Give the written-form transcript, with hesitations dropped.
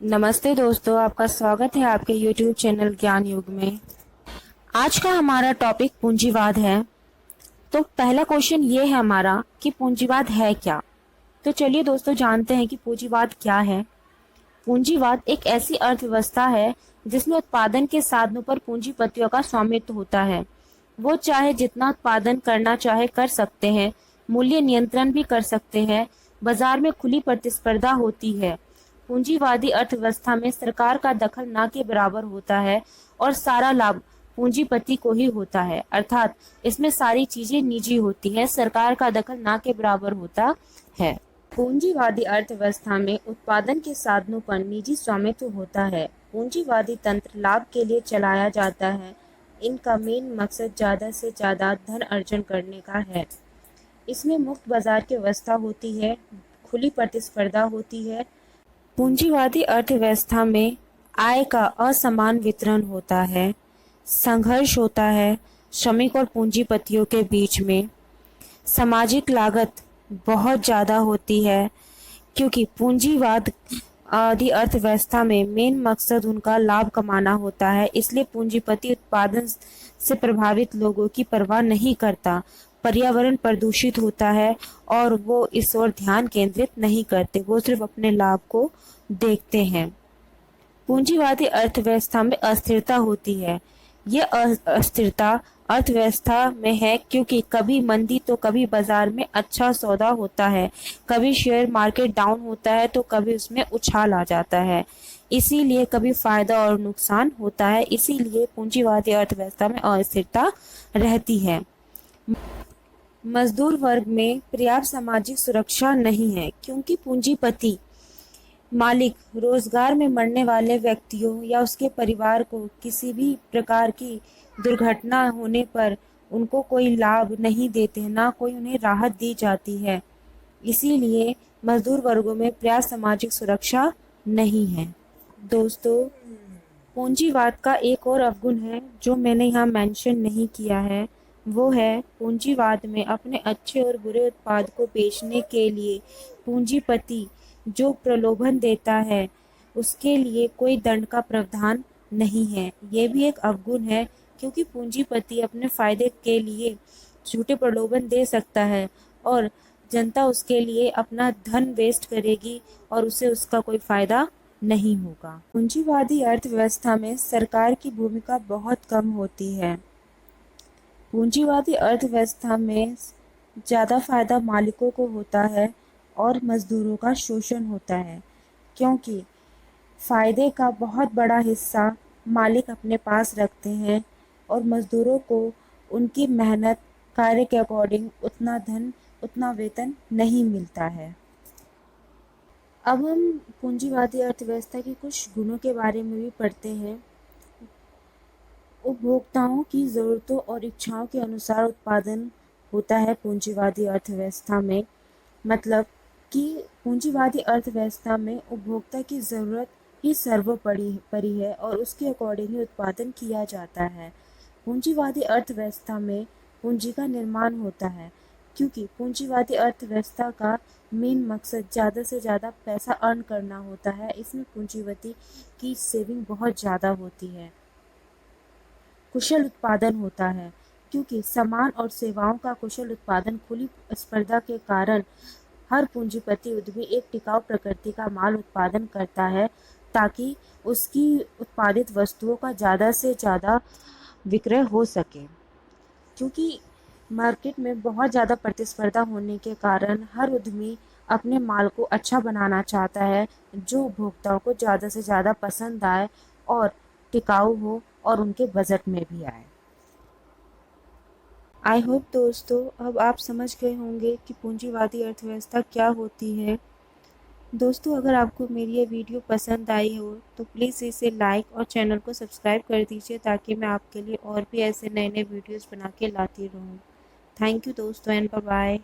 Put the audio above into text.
नमस्ते दोस्तों, आपका स्वागत है आपके YouTube चैनल ज्ञान युग में। आज का हमारा टॉपिक पूंजीवाद है। तो पहला क्वेश्चन ये है हमारा कि पूंजीवाद है क्या। तो चलिए दोस्तों जानते हैं कि पूंजीवाद क्या है। पूंजीवाद एक ऐसी अर्थव्यवस्था है जिसमें उत्पादन के साधनों पर पूंजीपतियों का स्वामित्व होता है। वो चाहे जितना उत्पादन करना चाहे कर सकते हैं, मूल्य नियंत्रण भी कर सकते हैं, बाजार में खुली प्रतिस्पर्धा होती है। पूंजीवादी अर्थव्यवस्था में सरकार का दखल ना के बराबर होता है और सारा लाभ पूंजीपति को ही होता है, अर्थात इसमें सारी चीजें निजी होती हैं, सरकार का दखल ना के बराबर होता है। पूंजीवादी अर्थव्यवस्था में उत्पादन के साधनों पर निजी स्वामित्व होता है। पूंजीवादी तंत्र लाभ के लिए चलाया जाता है। इनका मेन मकसद ज्यादा से ज्यादा धन अर्जन करने का है। इसमें मुक्त बाजार की व्यवस्था होती है, खुली प्रतिस्पर्धा होती है। पूंजीवादी अर्थव्यवस्था में आय का असमान वितरण होता है, संघर्ष होता है श्रमिक और पूंजीपतियों के बीच में। सामाजिक लागत बहुत ज़्यादा होती है क्योंकि पूंजीवाद आदि अर्थव्यवस्था में मेन मकसद उनका लाभ कमाना होता है, इसलिए पूंजीपति उत्पादन से प्रभावित लोगों की परवाह नहीं करता। पर्यावरण प्रदूषित होता है और वो इस ओर ध्यान केंद्रित नहीं करते, वो सिर्फ अपने लाभ को देखते हैं। पूंजीवादी अर्थव्यवस्था में अस्थिरता होती है। यह अस्थिरता अर्थव्यवस्था में है क्योंकि कभी मंदी तो कभी बाजार में अच्छा सौदा होता है, कभी शेयर मार्केट डाउन होता है तो कभी उसमें उछाल आ जाता है। इसीलिए कभी फायदा और नुकसान होता है, इसीलिए पूंजीवादी अर्थव्यवस्था में अस्थिरता रहती है। मजदूर वर्ग में पर्याप्त सामाजिक सुरक्षा नहीं है क्योंकि पूंजीपति मालिक रोजगार में मरने वाले व्यक्तियों या उसके परिवार को किसी भी प्रकार की दुर्घटना होने पर उनको कोई लाभ नहीं देते, ना कोई उन्हें राहत दी जाती है। इसीलिए मजदूर वर्गों में पर्याप्त सामाजिक सुरक्षा नहीं है। दोस्तों, पूंजीवाद का एक और अवगुण है जो मैंने यहाँ मेंशन नहीं किया है, वो है पूंजीवाद में अपने अच्छे और बुरे उत्पाद को बेचने के लिए पूंजीपति जो प्रलोभन देता है उसके लिए कोई दंड का प्रावधान नहीं है। ये भी एक अवगुण है क्योंकि पूंजीपति अपने फायदे के लिए झूठे प्रलोभन दे सकता है और जनता उसके लिए अपना धन वेस्ट करेगी और उसे उसका कोई फायदा नहीं होगा। पूंजीवादी अर्थव्यवस्था में सरकार की भूमिका बहुत कम होती है। पूंजीवादी अर्थव्यवस्था में ज़्यादा फायदा मालिकों को होता है और मजदूरों का शोषण होता है क्योंकि फायदे का बहुत बड़ा हिस्सा मालिक अपने पास रखते हैं और मजदूरों को उनकी मेहनत कार्य के अकॉर्डिंग उतना धन उतना वेतन नहीं मिलता है। अब हम पूंजीवादी अर्थव्यवस्था के कुछ गुणों के बारे में भी पढ़ते हैं। उपभोक्ताओं की ज़रूरतों और इच्छाओं के अनुसार उत्पादन होता है पूंजीवादी अर्थव्यवस्था में। मतलब कि पूंजीवादी अर्थव्यवस्था में उपभोक्ता की ज़रूरत ही सर्वोपरि है और उसके अकॉर्डिंग ही उत्पादन किया जाता है। पूंजीवादी अर्थव्यवस्था में पूंजी का निर्माण होता है क्योंकि पूंजीवादी अर्थव्यवस्था का मेन मकसद ज़्यादा से ज़्यादा पैसा अर्न करना होता है। इसमें पूंजीपति की सेविंग बहुत ज़्यादा होती है। कुशल उत्पादन होता है क्योंकि सामान और सेवाओं का कुशल उत्पादन खुली स्पर्धा के कारण हर पूंजीपति उद्यमी एक टिकाऊ प्रकृति का माल उत्पादन करता है ताकि उसकी उत्पादित वस्तुओं का ज़्यादा से ज़्यादा विक्रय हो सके। क्योंकि मार्केट में बहुत ज़्यादा प्रतिस्पर्धा होने के कारण हर उद्यमी अपने माल को अच्छा बनाना चाहता है जो उपभोक्ताओं को ज़्यादा से ज़्यादा पसंद आए और टिकाऊ हो और उनके बजट में भी आए। आई होप दोस्तों अब आप समझ गए होंगे कि पूंजीवादी अर्थव्यवस्था क्या होती है। दोस्तों, अगर आपको मेरी ये वीडियो पसंद आई हो तो प्लीज़ इसे लाइक और चैनल को सब्सक्राइब कर दीजिए ताकि मैं आपके लिए और भी ऐसे नए नए वीडियोस बना के लाती रहूँ। थैंक यू दोस्तों एंड बाय बाय।